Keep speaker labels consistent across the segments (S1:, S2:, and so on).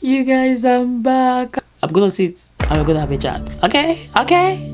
S1: You guys, I'm back. I'm gonna sit and we're gonna have a chat. Okay? Okay?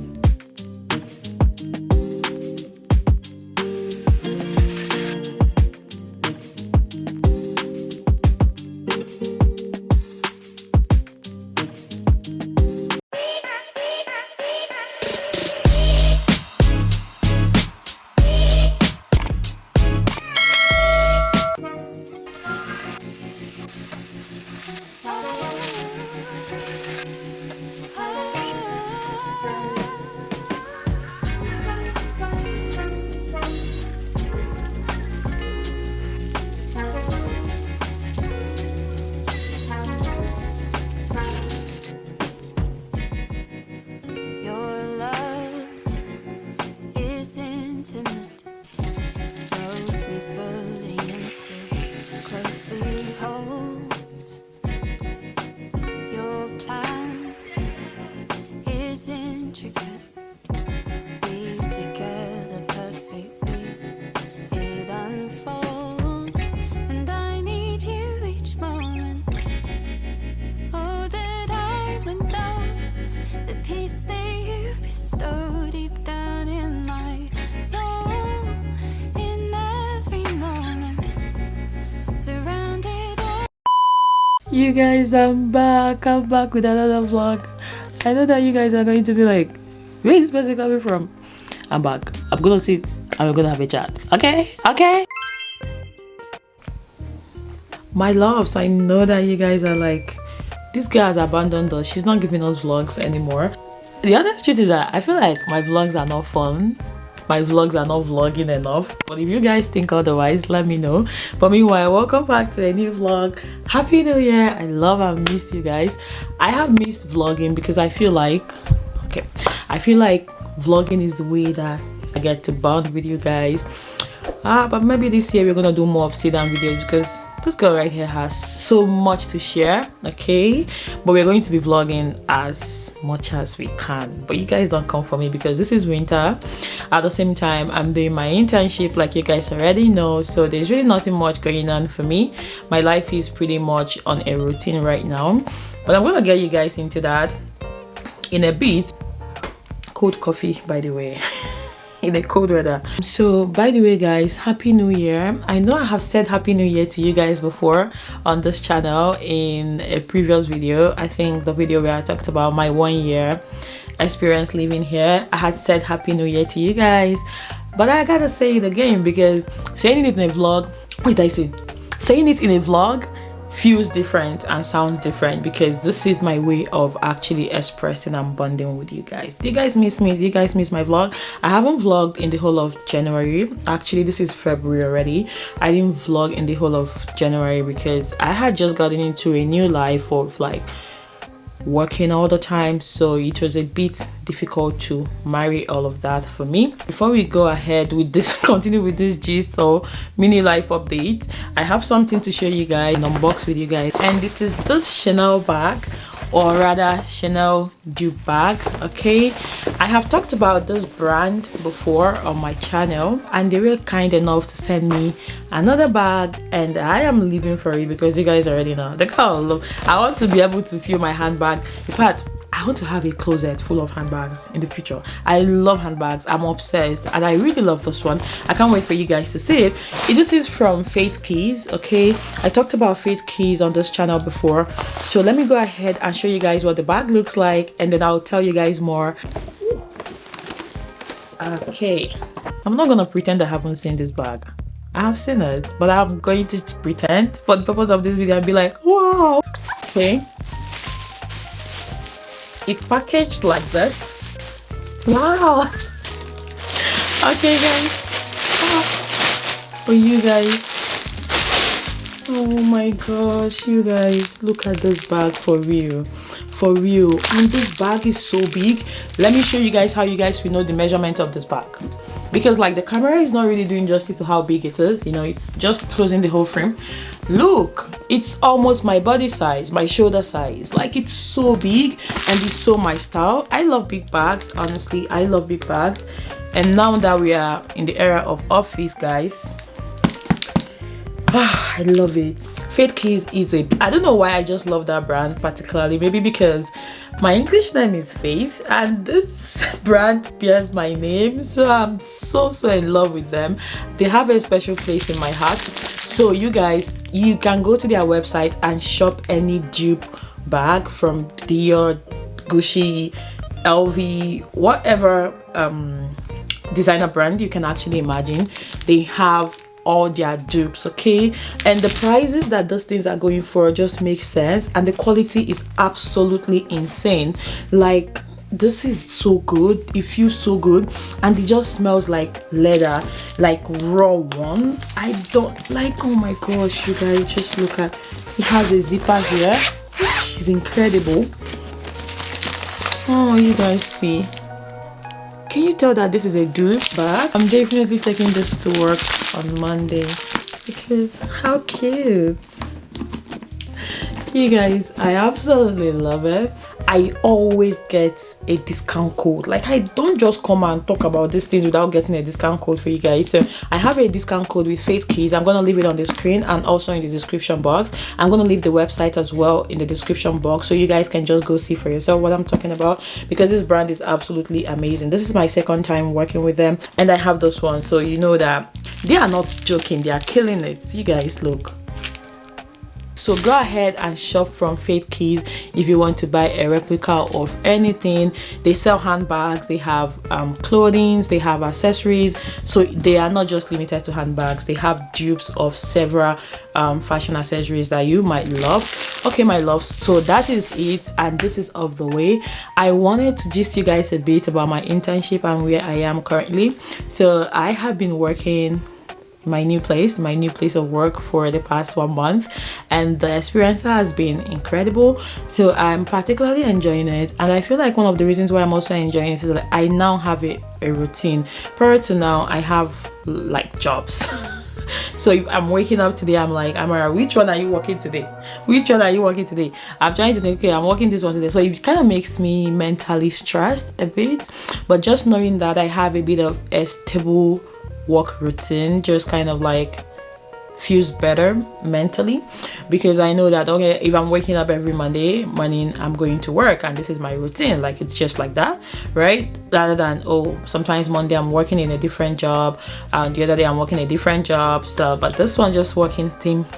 S1: You guys, I'm back with another vlog. I know that you guys are going to be like, where is this person coming from? I'm back. I'm gonna sit and we're gonna have a chat. Okay? Okay? My loves, I know that you guys are like, this girl has abandoned us. She's not giving us vlogs anymore. The honest truth is that I feel like my vlogs are not fun. My vlogs are not vlogging enough. But if you guys think otherwise, let me know. But meanwhile, welcome back to a new vlog. Happy New Year. I love and missed you guys. I have missed vlogging because I feel like vlogging is the way that I get to bond with you guys. But maybe this year we're gonna do more of sit-down videos because this girl right here has so much to share. Okay, but we're going to be vlogging as much as we can, but you guys don't come for me because this is winter. At the same time, I'm doing my internship like you guys already know, so there's really nothing much going on for me. My life is pretty much on a routine right now, but I'm gonna get you guys into that in a bit. Cold coffee, by the way. In the cold weather. So by the way guys, happy new year. I know I have said happy new year to you guys before on this channel in a previous video. I think the video where I talked about my 1 year experience living here. I had said happy new year to you guys, but I gotta say it again because saying it in a vlog, saying it in a vlog feels different and sounds different because this is my way of actually expressing and bonding with you guys. Do you guys miss me? Do you guys miss my vlog? I haven't vlogged in the whole of January. Actually, this is February already. I didn't vlog in the whole of January because I had just gotten into a new life of like working all the time, so it was a bit difficult to marry all of that for me. Before we go ahead with this continue with this gist or mini life update, I have something to show you guys and unbox with you guys, and it is this Chanel bag, or rather Chanel dupe bag. Okay, I have talked about this brand before on my channel and they were kind enough to send me another bag, and I am living for it because you guys already know the girl. I want to be able to fill my handbag. In fact, I want to have a closet full of handbags in the future. I love handbags. I'm obsessed and I really love this one. I can't wait for you guys to see it. This is from Faithkeybiz. Okay, I talked about Faithkeybiz on this channel before, so let me go ahead and show you guys what the bag looks like and then I'll tell you guys more. Okay, I'm not gonna pretend I haven't seen this bag. I have seen it, but I'm going to pretend for the purpose of this video and be like, wow. Okay, it's packaged like this. Wow. Okay guys, for you guys, oh my gosh, you guys, look at this bag. For real, and this bag is so big. Let me show you guys how you guys will know the measurement of this bag, because like the camera is not really doing justice to how big it is. You know, it's just closing the whole frame. Look, it's almost my body size, my shoulder size. Like, it's so big and it's so my style. I love big bags, honestly. I love big bags. And now that we are in the era of office, guys, I love it. Faithkeybiz is a, I don't know why I just love that brand particularly. Maybe because my English name is Faith and this brand bears my name, so I'm so in love with them. They have a special place in my heart. So you guys, you can go to their website and shop any dupe bag from Dior, Gucci, LV, whatever designer brand you can actually imagine. They have all their dupes, okay? And the prices that those things are going for just make sense, and the quality is absolutely insane. Like, this is so good, it feels so good, and it just smells like leather, like raw one. I don't like, oh my gosh, you guys, just look at it. Has a zipper here, which is incredible. Oh, you guys see, can you tell that this is a dupe bag? I'm definitely taking this to work on Monday because how cute. You guys, I absolutely love it. I always get a discount code. Like, I don't just come and talk about these things without getting a discount code for you guys. So I have a discount code with Faithkeybiz. I'm gonna leave it on the screen and also in the description box. I'm gonna leave the website as well in the description box, so you guys can just go see for yourself what I'm talking about, because this brand is absolutely amazing. This is my second time working with them, and I have this one, so you know that they are not joking, they are killing it. You guys, look. So go ahead and shop from Faithkeybiz if you want to buy a replica of anything. They sell handbags, they have clothing, they have accessories. So they are not just limited to handbags. They have dupes of several fashion accessories that you might love. Okay, my love, so that is it, and this is off the way. I wanted to gist you guys a bit about my internship and where I am currently. So I have been working my new place of work for the past 1 month, and the experience has been incredible. So I'm particularly enjoying it, and I feel like one of the reasons why I'm also enjoying it is that I now have a routine. Prior to now, I have like jobs. So if I'm waking up today, I'm like, Amara, which one are you working today? Which one are you working today? I'm trying to think, okay, I'm working this one today. So it kind of makes me mentally stressed a bit, but just knowing that I have a bit of a stable work routine just kind of like feels better mentally, because I know that, okay, if I'm waking up every Monday morning, I'm going to work and this is my routine, like it's just like that, right? Rather than, oh, sometimes Monday I'm working in a different job and the other day I'm working a different job. So but this one just working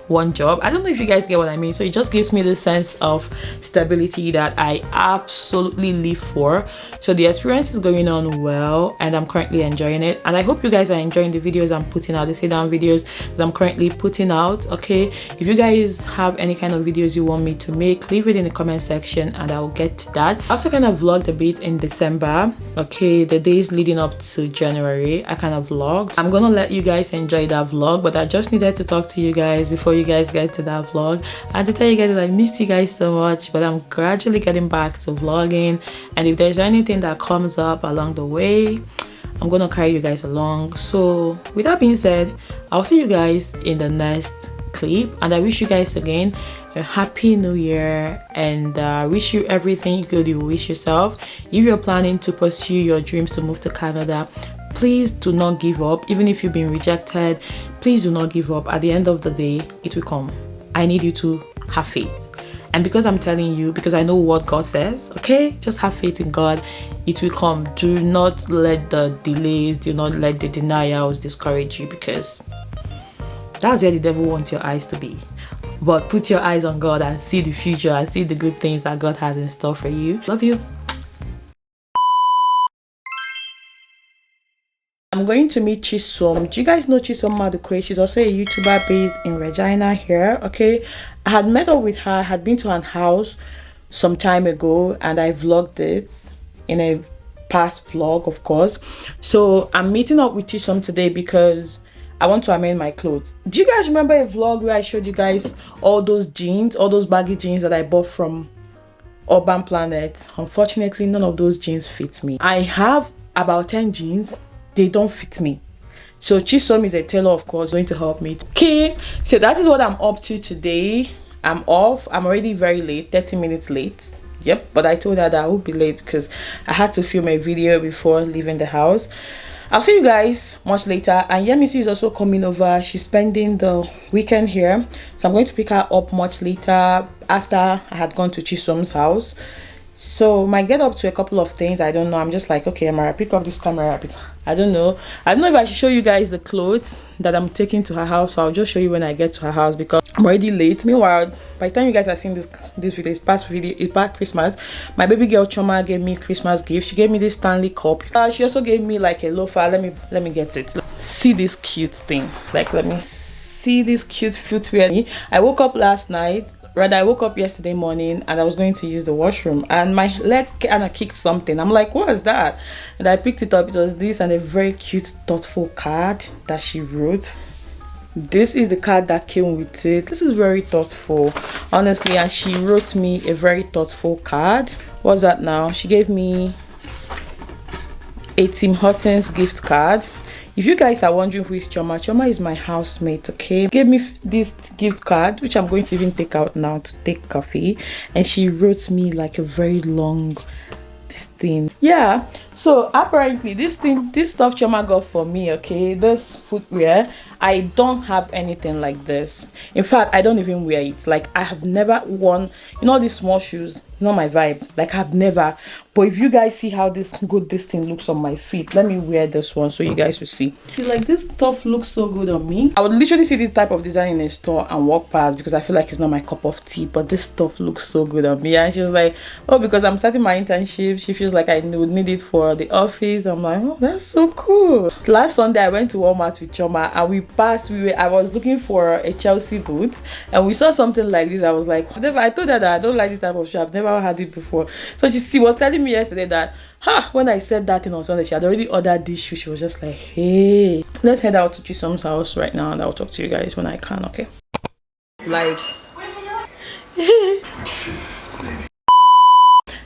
S1: one job. I don't know if you guys get what I mean. So it just gives me this sense of stability that I absolutely live for. So the experience is going on well and I'm currently enjoying it, and I hope you guys are enjoying the videos I'm putting out, the sit down videos that I'm currently putting out. Okay, if you guys have any kind of videos you want me to make, leave it in the comment section and I'll get to that. I also kind of vlogged a bit in December, okay, the days leading up to January. I kind of vlogged. I'm gonna let you guys enjoy that vlog, but I just needed to talk to you guys before you guys get to that vlog and to tell you guys that I missed you guys so much, but I'm gradually getting back to vlogging, and if there's anything that comes up along the way, I'm gonna carry you guys along. So with that being said, I'll see you guys in the next clip, and I wish you guys again a happy new year, and wish you everything good you wish yourself. If you're planning to pursue your dreams to move to Canada, please do not give up. Even if you've been rejected, please do not give up. At the end of the day, it will come. I need you to have faith, and because I'm telling you, because I know what God says, okay, just have faith in God. It will come. Do not let the delays, do not let the denials discourage you, because that's where the devil wants your eyes to be. But put your eyes on God and see the future and see the good things that God has in store for you. Love you. I'm going to meet Chisom. Do you guys know Chisom Madukwe? She's also a YouTuber based in Regina here, okay? I had met up with her. I had been to her house some time ago and I vlogged it in a past vlog, of course. So I'm meeting up with Chisom today because I want to amend my clothes. Do you guys remember a vlog where I showed you guys all those jeans, all those baggy jeans that I bought from ℙ𝕤𝕤𝕞? Unfortunately, none of those jeans fit me. I have about 10 jeans. They don't fit me. So Chisom is a tailor, of course, going to help me. Okay, so that is what I'm up to today. I'm off. I'm already very late, 30 minutes late. Yep, but I told her that I would be late because I had to film a video before leaving the house. I'll see you guys much later. And Yemisi is also coming over. She's spending the weekend here, so I'm going to pick her up much later after I had gone to Chisom's house. So might get up to a couple of things. I don't know. I'm just like, okay, Amara, pick up this camera. I don't know if I should show you guys the clothes that I'm taking to her house. So I'll just show you when I get to her house because I'm already late. Meanwhile, by the time you guys are seeing this video, it's past Christmas. My baby girl Choma gave me Christmas gift. She gave me this Stanley cup. She also gave me like a loafer. Let me get it. See this cute thing. Like, let me see this cute footwear. I woke up last night. Rather, I woke up yesterday morning and I was going to use the washroom and my leg kind of kicked something. I'm like, what is that? And I picked it up. It was this and a very cute, thoughtful card that she wrote. This is the card that came with it. This is very thoughtful, honestly. And she wrote me a very thoughtful card. What's that now? She gave me a ℙ𝕤𝕤 gift card. If you guys are wondering who is Choma is my housemate, okay? Gave me this gift card, which I'm going to even take out now to take coffee. And she wrote me like a very long thing. Yeah, so apparently this stuff Choma got for me, okay? This footwear, I don't have anything like this. In fact, I don't even wear it. Like, I have never worn, you know, these small shoes. It's not my vibe. Like, I've never. But if you guys see how this thing looks on my feet, let me wear this one so you guys will see. Like, this stuff looks so good on me. I would literally see this type of design in a store and walk past because I feel like it's not my cup of tea, but this stuff looks so good on me. And she was like, oh, because I'm starting my internship, she feels like I would need it for the office. I'm like, oh, that's so cool. Last Sunday I went to Walmart with Choma and we passed. I was looking for a Chelsea boot and we saw something like this. I was like, whatever. I told her that I don't like this type of shoe. I've never had it before. So she was telling me yesterday that when I said that thing on Sunday, she had already ordered this shoe. She was just like, hey, let's head out to Chisom's house right now and I'll talk to you guys when I can. Okay, like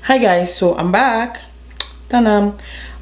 S1: hi guys, so I'm back.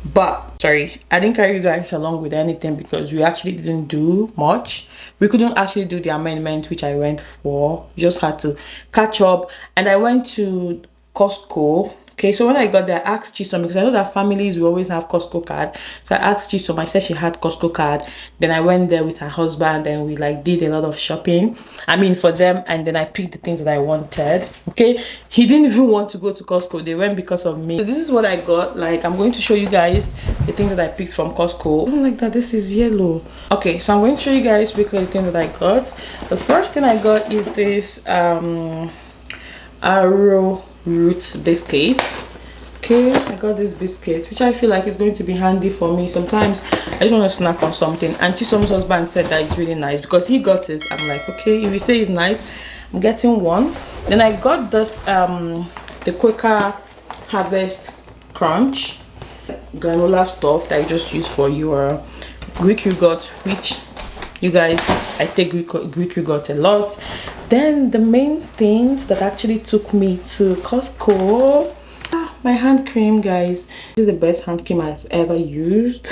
S1: But sorry, I didn't carry you guys along with anything because we actually didn't do much. We couldn't actually do the amendment which I went for. Just had to catch up. And I went to Costco. Okay, so when I got there, I asked Chisom because I know that families will always have Costco card. So I asked Chisom, I said she had Costco card. Then I went there with her husband and we like did a lot of shopping. I mean for them, and then I picked the things that I wanted. Okay, he didn't even want to go to Costco. They went because of me. So this is what I got. Like, I'm going to show you guys the things that I picked from Costco. I don't like that this is yellow. Okay, so I'm going to show you guys quickly the things that I got. The first thing I got is this arrow root biscuit. Okay, I got this biscuit which I feel like is going to be handy for me. Sometimes I just want to snack on something, and Chisom's husband said that it's really nice because he got it. I'm like, okay, if you say it's nice, I'm getting one. Then I got this the Quaker Harvest Crunch granola stuff that I just use for your Greek yogurt, which you guys, I take Greek yogurt a lot. Then the main things that actually took me to Costco, my hand cream, guys. This is the best hand cream I've ever used.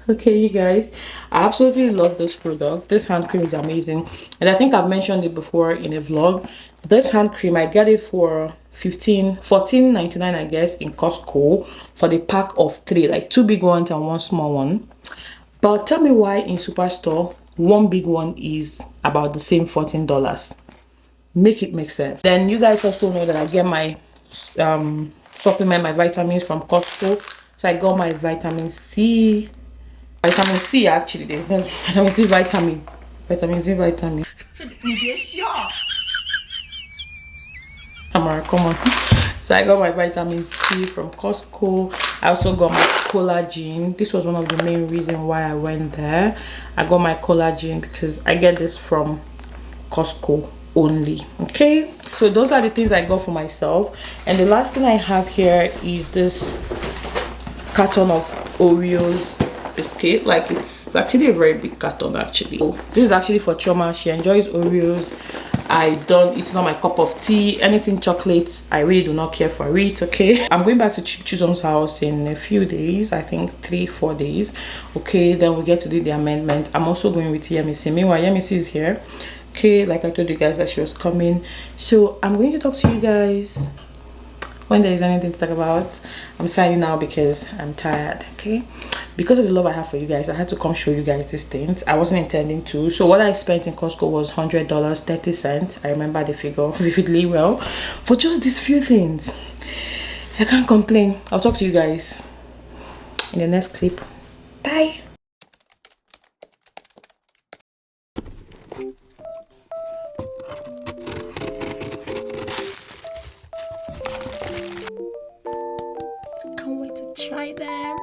S1: Okay, you guys, I absolutely love this product. This hand cream is amazing, and I think I've mentioned it before in a vlog. This hand cream, I get it for $14.99, I guess, in Costco for the pack of 3, like 2 big ones and 1 small one. But tell me why in Superstore 1 big one is about the same $14. Make it make sense. Then you guys also know that I get my supplement, my vitamins from Costco. So I got my vitamin C actually. There's no vitamin C vitamin. Amara, come on. So I got my vitamin C from Costco. I also got my collagen. This was one of the main reasons why I went there. I got my collagen because I get this from Costco only. Okay, so those are the things I got for myself. And the last thing I have here is this carton of Oreos biscuit. Like, it's actually a very big carton actually. So this is actually for Choma. She enjoys Oreos. It's not my cup of tea. Anything chocolate, I really do not care for it. Okay, I'm going back to Chisom's house in a few days, I think 3-4 days. Okay, then we get to do the amendment. I'm also going with Yemisi. Meanwhile, Yemisi is here. Okay, like I told you guys that she was coming. So I'm going to talk to you guys when there is anything to talk about. I'm signing now because I'm tired. Okay, because of the love I have for you guys, I had to come show you guys these things. I wasn't intending to. So what I spent in Costco was $100, 30 cents. I remember the figure vividly well for just these few things. I can't complain. I'll talk to you guys in the next clip. Bye. Can't wait to try them.